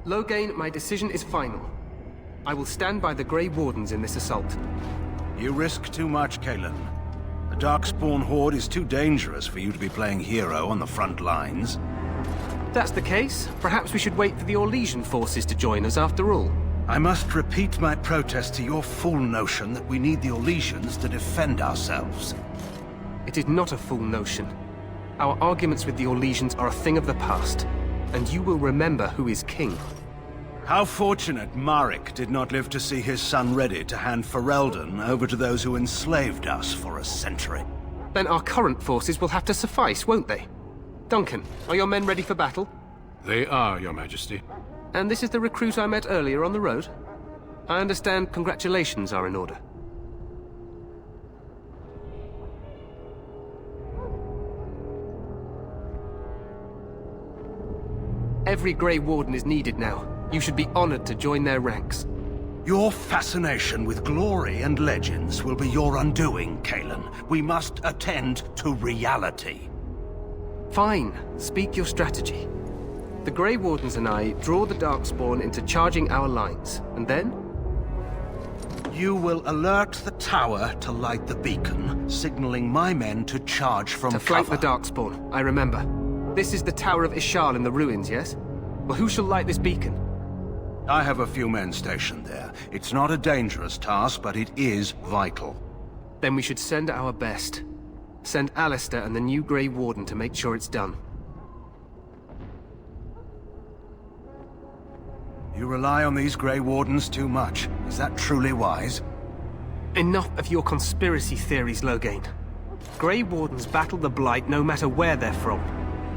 Loghain, my decision is final. I will stand by the Grey Wardens in this assault. You risk too much, Cailan. The Darkspawn Horde is too dangerous for you to be playing hero on the front lines. If that's the case, perhaps we should wait for the Orlesian forces to join us after all. I must repeat my protest to your fool notion that we need the Orlesians to defend ourselves. It is not a fool notion. Our arguments with the Orlesians are a thing of the past, and you will remember who is king. How fortunate Marek did not live to see his son ready to hand Ferelden over to those who enslaved us for a century. Then our current forces will have to suffice, won't they? Duncan, are your men ready for battle? They are, Your Majesty. And this is the recruit I met earlier on the road? I understand congratulations are in order. Every Grey Warden is needed now. You should be honored to join their ranks. Your fascination with glory and legends will be your undoing, Cailan. We must attend to reality. Fine. Speak your strategy. The Grey Wardens and I draw the Darkspawn into charging our lines, and then? You will alert the tower to light the beacon, signaling my men to charge from cover. To flank the Darkspawn, I remember. This is the Tower of Ishal in the ruins, yes? Well, who shall light this beacon? I have a few men stationed there. It's not a dangerous task, but it is vital. Then we should send our best. Send Alistair and the new Grey Warden to make sure it's done. You rely on these Grey Wardens too much. Is that truly wise? Enough of your conspiracy theories, Loghain. Grey Wardens battle the Blight no matter where they're from.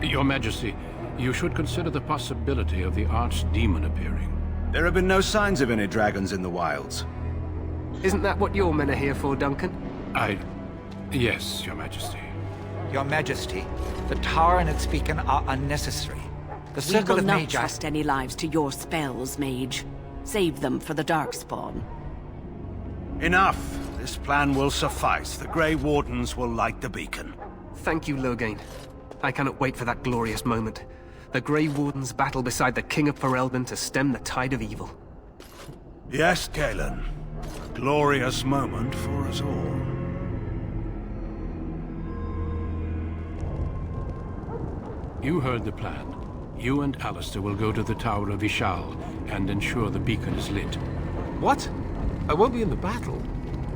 Your Majesty, you should consider the possibility of the Archdemon appearing. There have been no signs of any dragons in the wilds. Isn't that what your men are here for, Duncan? Yes, Your Majesty. Your Majesty, the tower and its beacon are unnecessary. The We Circle will of not Magi... trust any lives to your spells, Mage. Save them for the Darkspawn. Enough! This plan will suffice. The Grey Wardens will light the beacon. Thank you, Loghain. I cannot wait for that glorious moment. The Grey Wardens battle beside the King of Ferelden to stem the tide of evil. Yes, Cailan. A glorious moment for us all. You heard the plan. You and Alistair will go to the Tower of Ishal and ensure the beacon is lit. What? I won't be in the battle.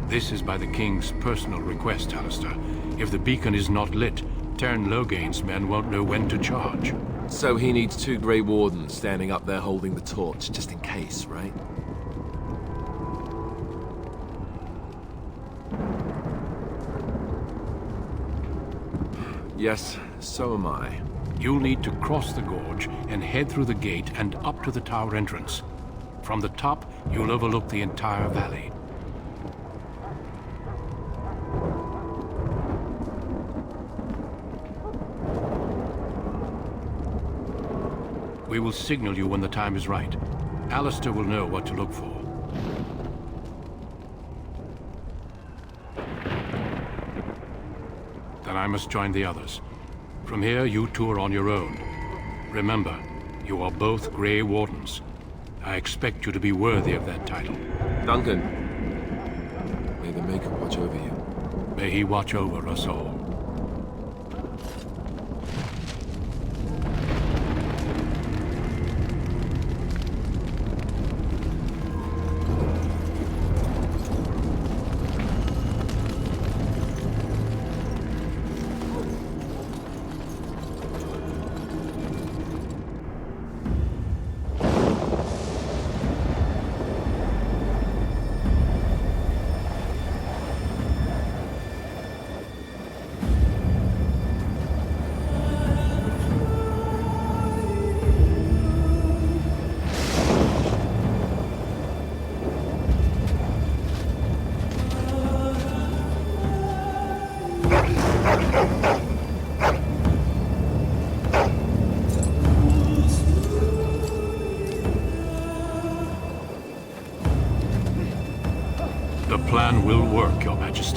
This is by the King's personal request, Alistair. If the beacon is not lit, Tern Loghain's men won't know when to charge. So he needs 2 Grey Wardens standing up there holding the torch, just in case, right? Yes, so am I. You'll need to cross the gorge and head through the gate and up to the tower entrance. From the top, you'll overlook the entire valley. We will signal you when the time is right. Alistair will know what to look for. Then I must join the others. From here, you two are on your own. Remember, you are both Grey Wardens. I expect you to be worthy of that title. Duncan, may the Maker watch over you. May he watch over us all.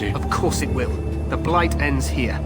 Majesty. Of course it will. The Blight ends here.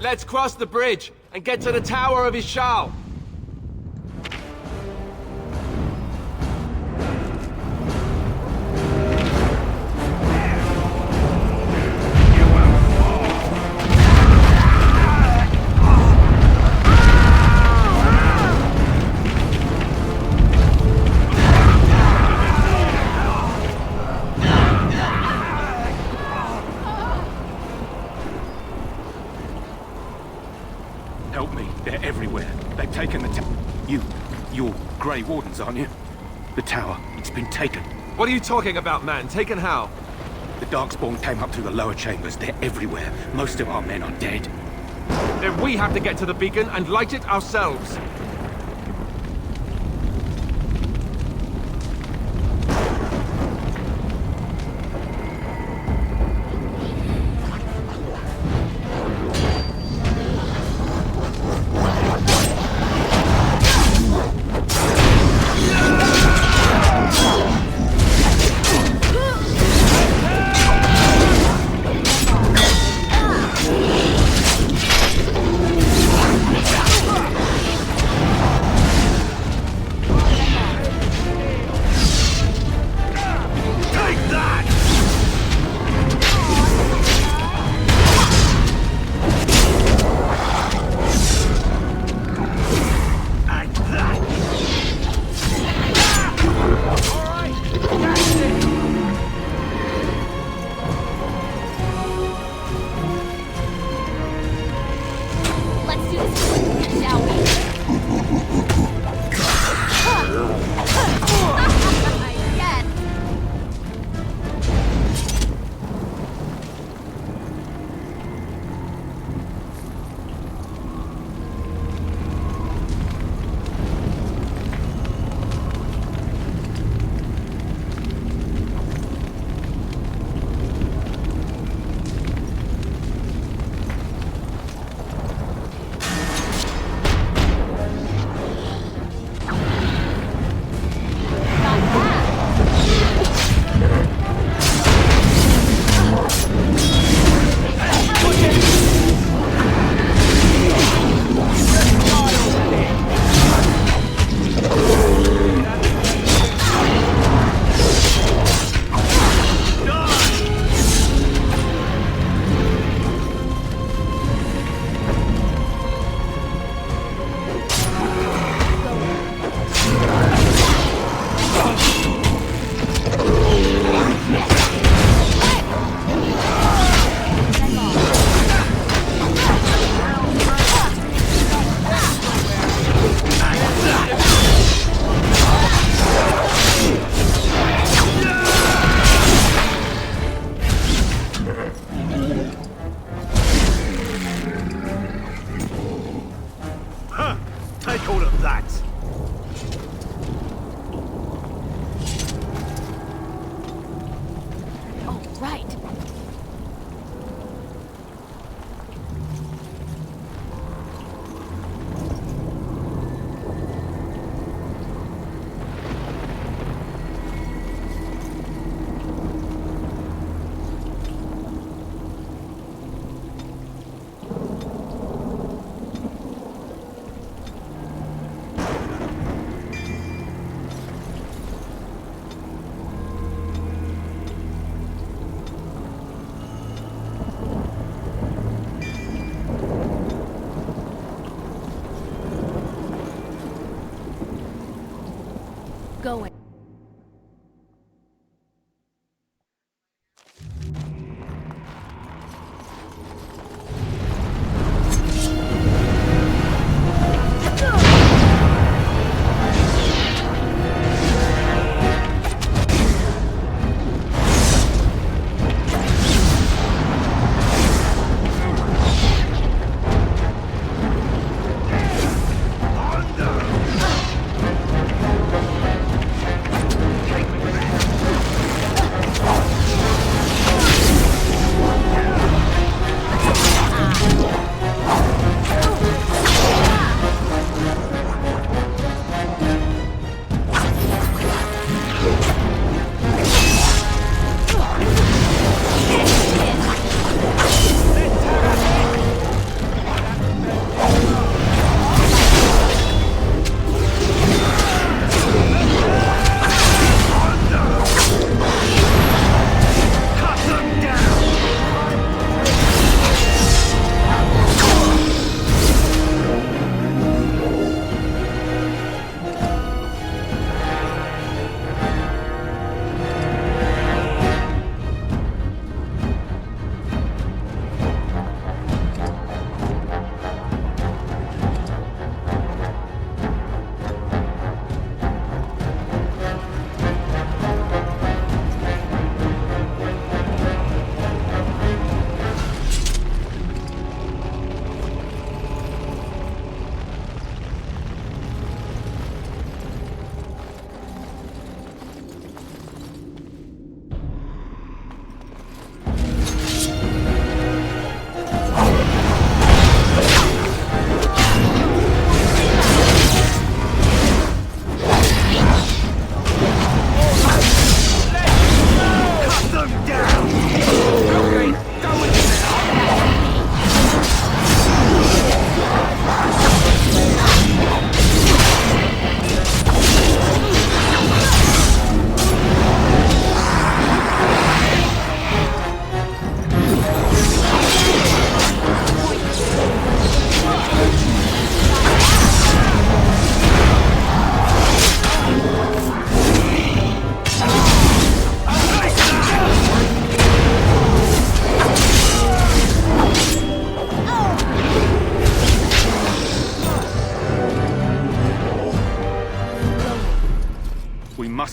Let's cross the bridge and get to the Tower of Ishal. Help me. They're everywhere. They've taken the You're Grey Wardens, aren't you? The tower. It's been taken. What are you talking about, man? Taken how? The Darkspawn came up through the lower chambers. They're everywhere. Most of our men are dead. Then we have to get to the beacon and light it ourselves.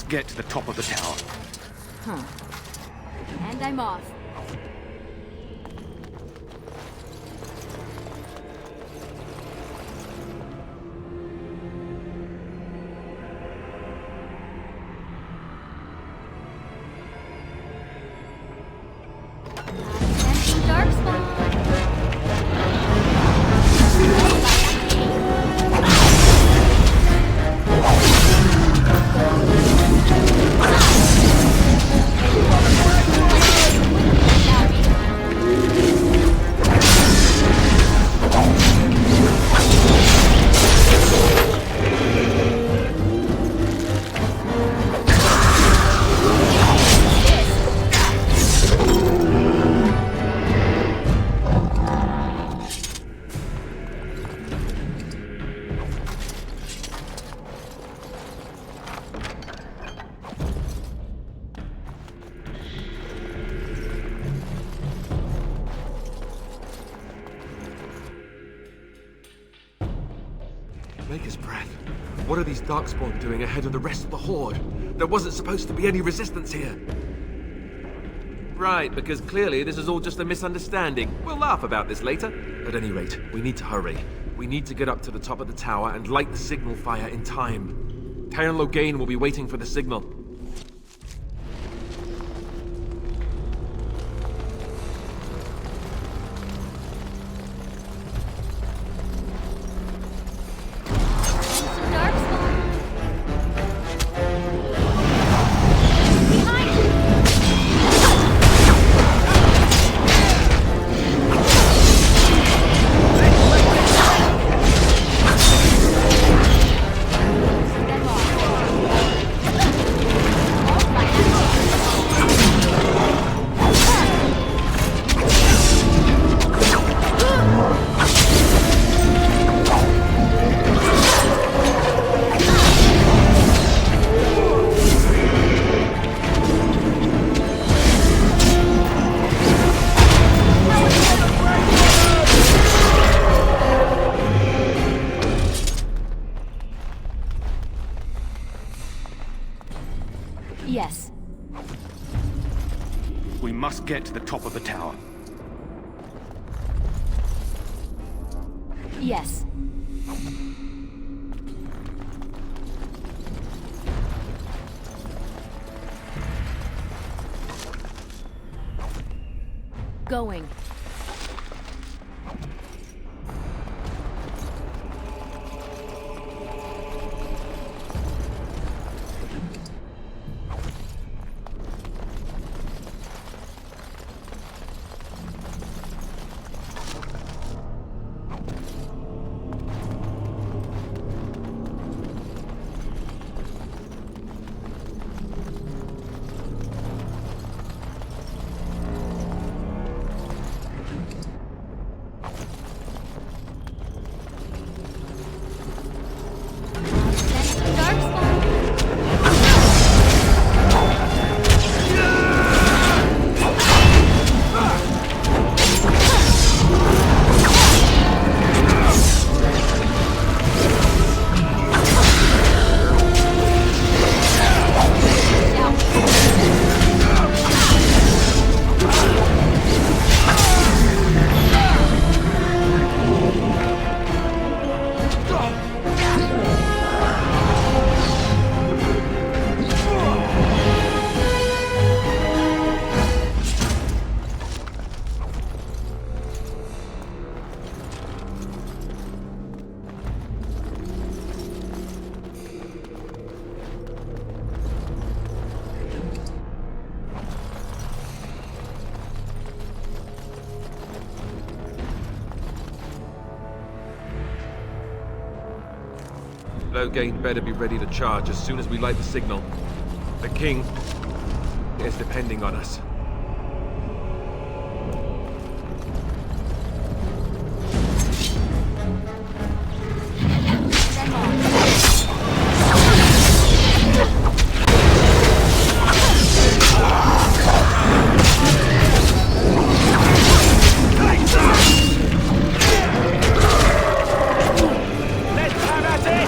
must get to the top of the tower. And I'm off. Dark spot. Maker's breath. What are these Darkspawn doing ahead of the rest of the Horde? There wasn't supposed to be any resistance here. Right, because clearly this is all just a misunderstanding. We'll laugh about this later. At any rate, we need to hurry. We need to get up to the top of the tower and light the signal fire in time. Taron Loghain will be waiting for the signal. Dark spot. Yes. We must get to the top of the tower. Yes. Going. Dark spot. Loghain better be ready to charge as soon as we light the signal. The king is depending on us. Let's have at it!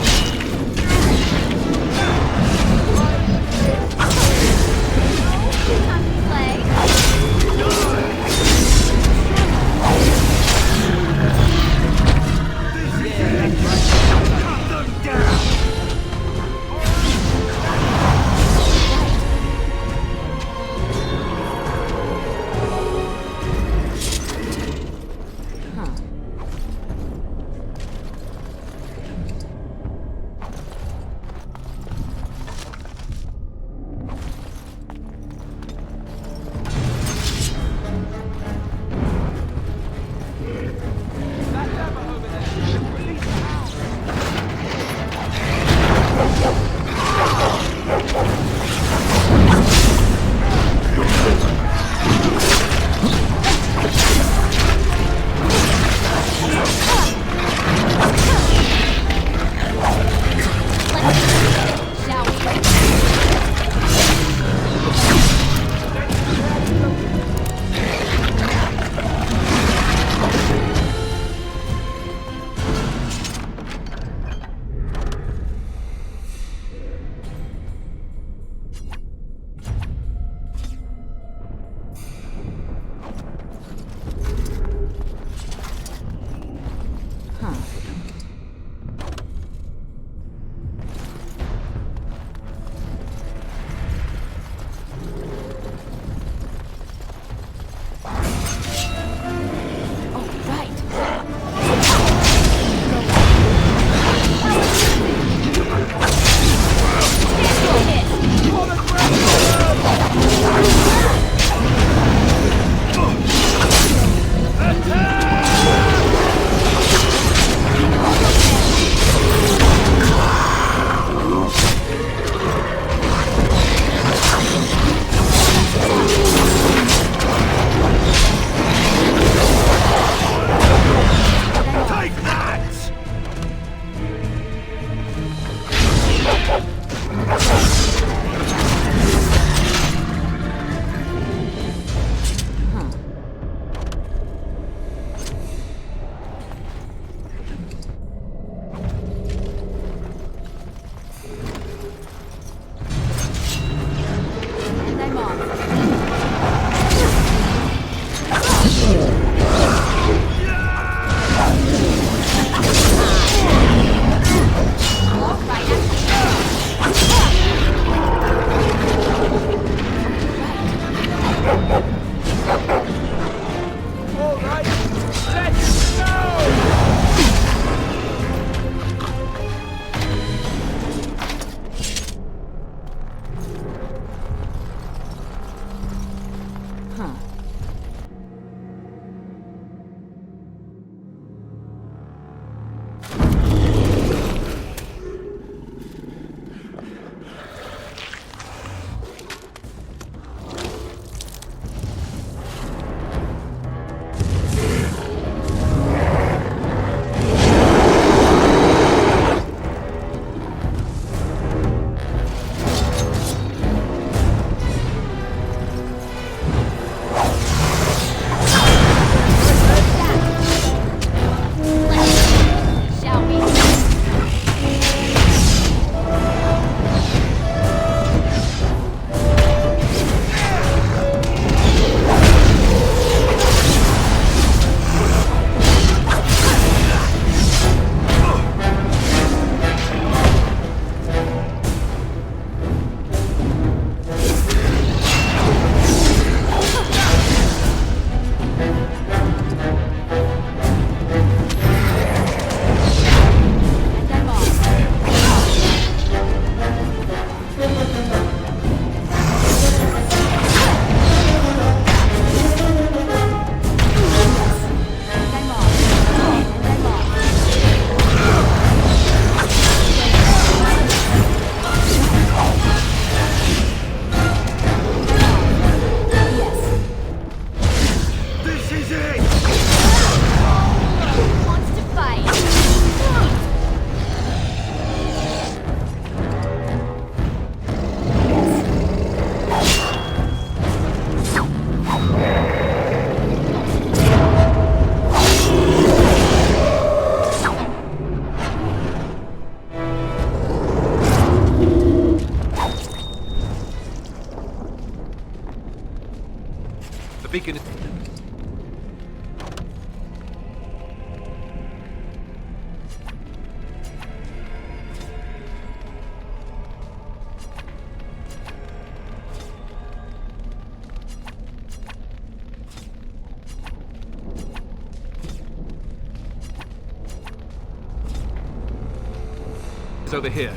It's over here.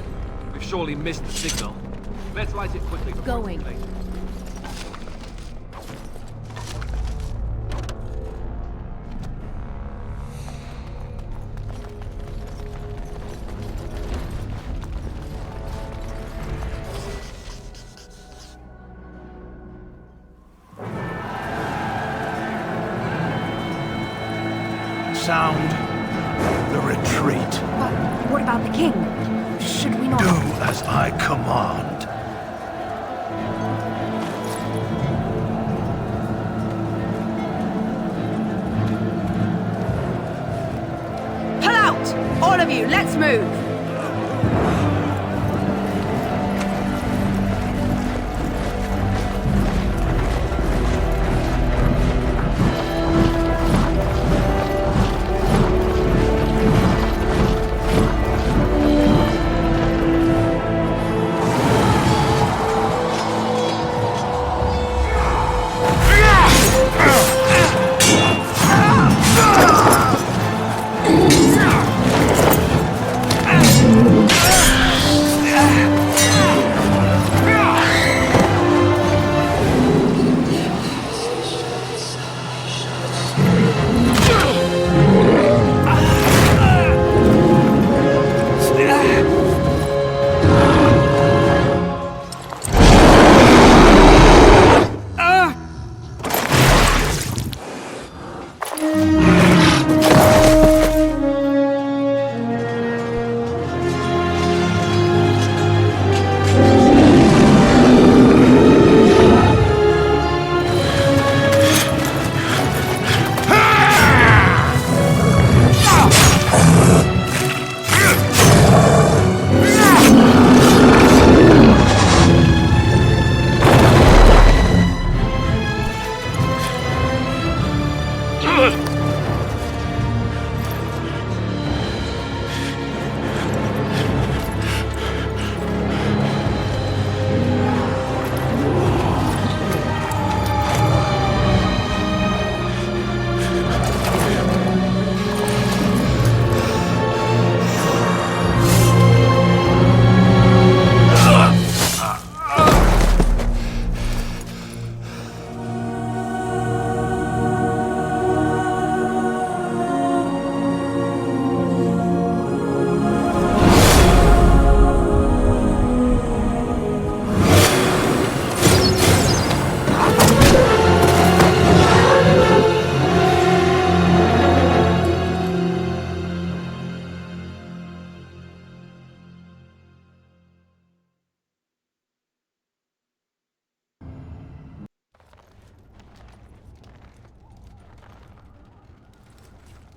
We've surely missed the signal. Let's light it quickly before Going. it's too late. Sound the retreat. But what about the king? Should we not... Do as I command. Pull out! All of you, let's move!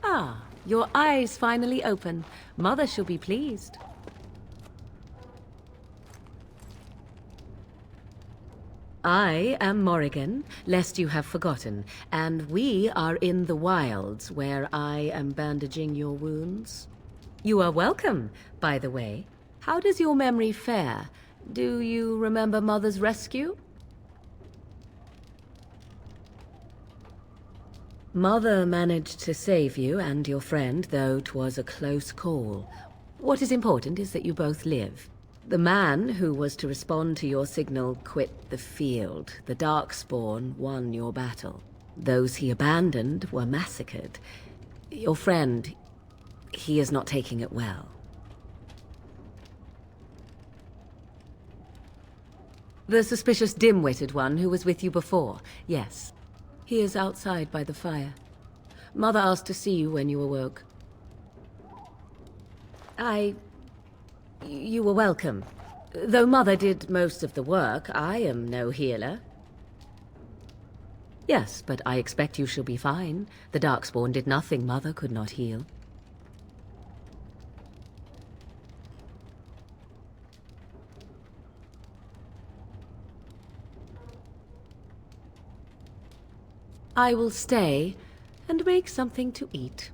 Ah, your eyes finally open. Mother shall be pleased. I am Morrigan, lest you have forgotten, and we are in the wilds where I am bandaging your wounds. You are welcome, by the way. How does your memory fare? Do you remember Mother's rescue? Mother managed to save you and your friend, though 'twas a close call. What is important is that you both live. The man who was to respond to your signal quit the field. The Darkspawn won your battle. Those he abandoned were massacred. Your friend, he is not taking it well. The suspicious dim-witted one who was with you before, yes. He is outside by the fire. Mother asked to see you when you awoke. You were welcome. Though Mother did most of the work, I am no healer. Yes, but I expect you shall be fine. The Darkspawn did nothing Mother could not heal. I will stay and make something to eat.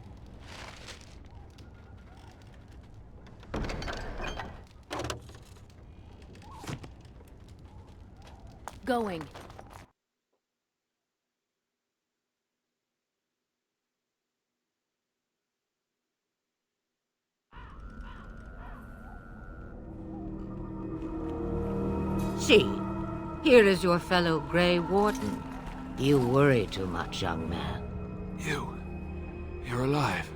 Going. see. Here is your fellow Grey Warden. You worry too much, young man. You're alive.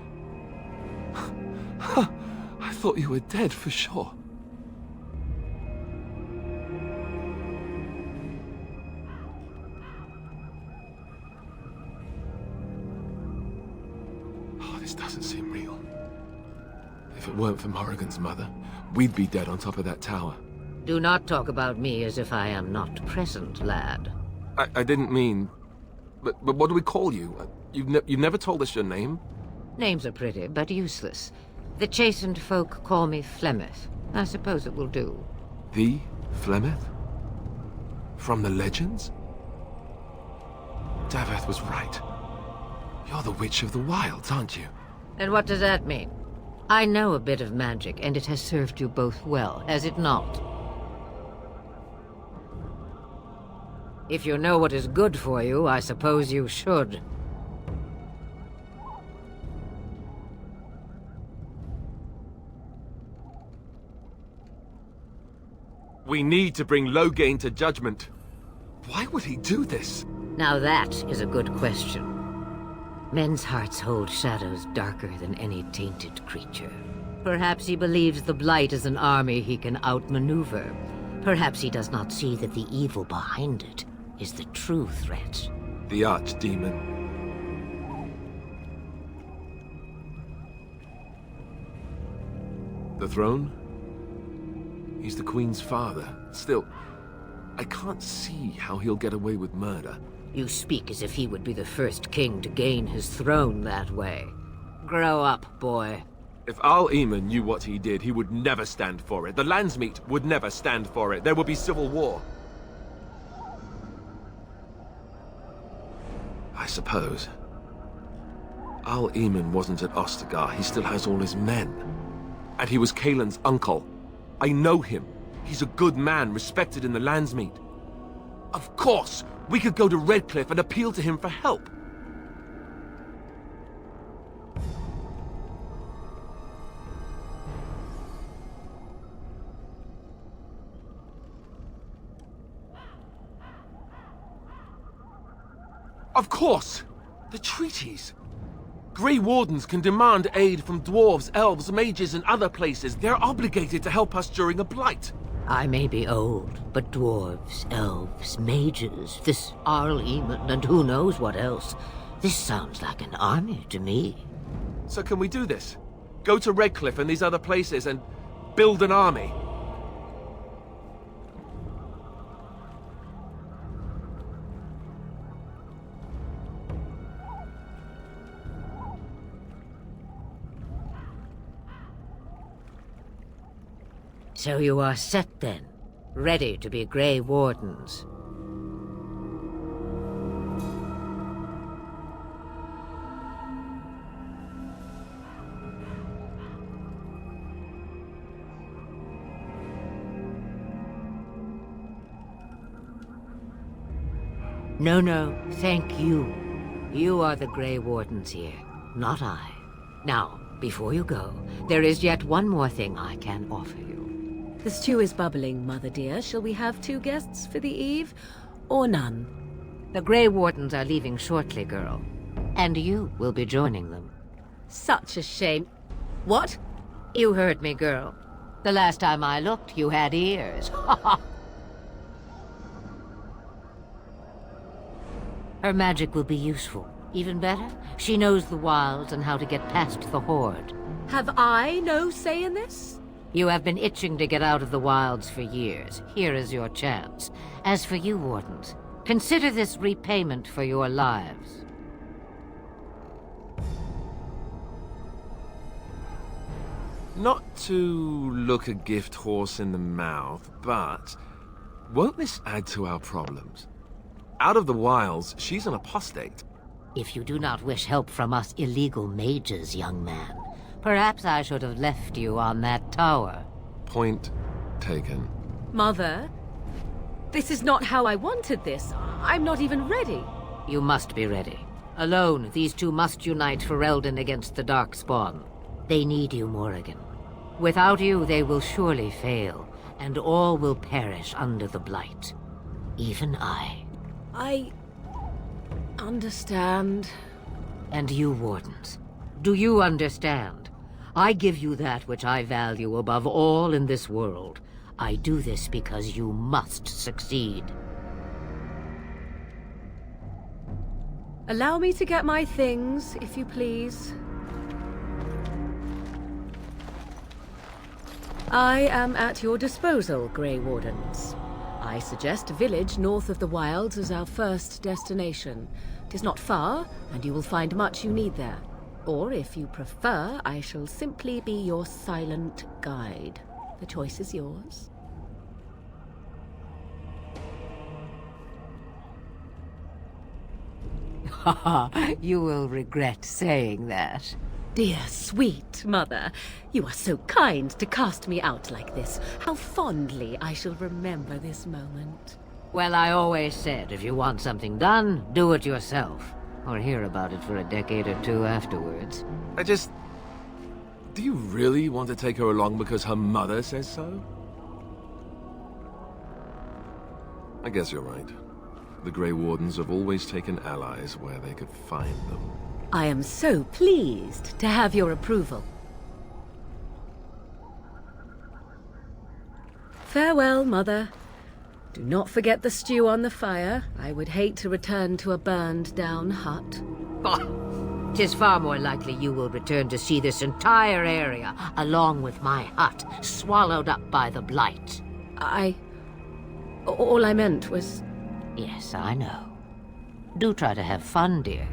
I thought you were dead for sure. Oh, this doesn't seem real. If it weren't for Morrigan's mother, we'd be dead on top of that tower. Do not talk about me as if I am not present, lad. I didn't mean... But what do we call you? You've never told us your name? Names are pretty, but useless. The chastened folk call me Flemeth. I suppose it will do. The Flemeth? From the legends? Daveth was right. You're the Witch of the Wilds, aren't you? And what does that mean? I know a bit of magic, and it has served you both well, has it not? If you know what is good for you, I suppose you should. We need to bring Loghain to judgment. Why would he do this? Now that is a good question. Men's hearts hold shadows darker than any tainted creature. Perhaps he believes the Blight is an army he can outmaneuver. Perhaps he does not see that the evil behind it is the true threat. The Archdemon. The throne? He's the Queen's father. Still, I can't see how he'll get away with murder. You speak as if he would be the first king to gain his throne that way. Grow up, boy. If Al-Eamon knew what he did, he would never stand for it. The Landsmeet would never stand for it. There would be civil war. I suppose. Al-Eamon wasn't at Ostagar. He still has all his men. And he was Kaelin's uncle. I know him. He's a good man, respected in the Landsmeet. Of course, we could go to Redcliffe and appeal to him for help. Of course! The treaties! Grey Wardens can demand aid from dwarves, elves, mages, and other places. They're obligated to help us during a blight. I may be old, but dwarves, elves, mages, this Al-Eamon, and who knows what else. This sounds like an army to me. So can we do this? Go to Redcliffe and these other places and build an army? So you are set then, ready to be Grey Wardens. No, thank you. You are the Grey Wardens here, not I. Now, before you go, there is yet one more thing I can offer you. The stew is bubbling, Mother dear. Shall we have 2 guests for the eve, or none? The Grey Wardens are leaving shortly, girl. And you will be joining them. Such a shame. What? You heard me, girl. The last time I looked, you had ears. Her magic will be useful. Even better, she knows the wilds and how to get past the Horde. Have I no say in this? You have been itching to get out of the wilds for years. Here is your chance. As for you, Wardens, consider this repayment for your lives. Not to look a gift horse in the mouth, but won't this add to our problems? Out of the wilds, she's an apostate. If you do not wish help from us illegal mages, young man, perhaps I should have left you on that tower. Point taken. Mother, this is not how I wanted this. I'm not even ready. You must be ready. Alone, these two must unite Ferelden against the Darkspawn. They need you, Morrigan. Without you, they will surely fail. and all will perish under the blight. Even I. I understand. And you, Wardens. Do you understand? I give you that which I value above all in this world. I do this because you must succeed. Allow me to get my things, if you please. I am at your disposal, Grey Wardens. I suggest a village north of the Wilds as our first destination. It is not far, and you will find much you need there. Or, if you prefer, I shall simply be your silent guide. The choice is yours. You will regret saying that. Dear, sweet mother, you are so kind to cast me out like this. How fondly I shall remember this moment. Well, I always said, if you want something done, do it yourself. Or hear about it for a decade or two afterwards. Do you really want to take her along because her mother says so? I guess you're right. The Grey Wardens have always taken allies where they could find them. I am so pleased to have your approval. Farewell, Mother. Do not forget the stew on the fire. I would hate to return to a burned-down hut. Oh, 'tis far more likely you will return to see this entire area, along with my hut, swallowed up by the blight. All I meant was... Yes, I know. Do try to have fun, dear.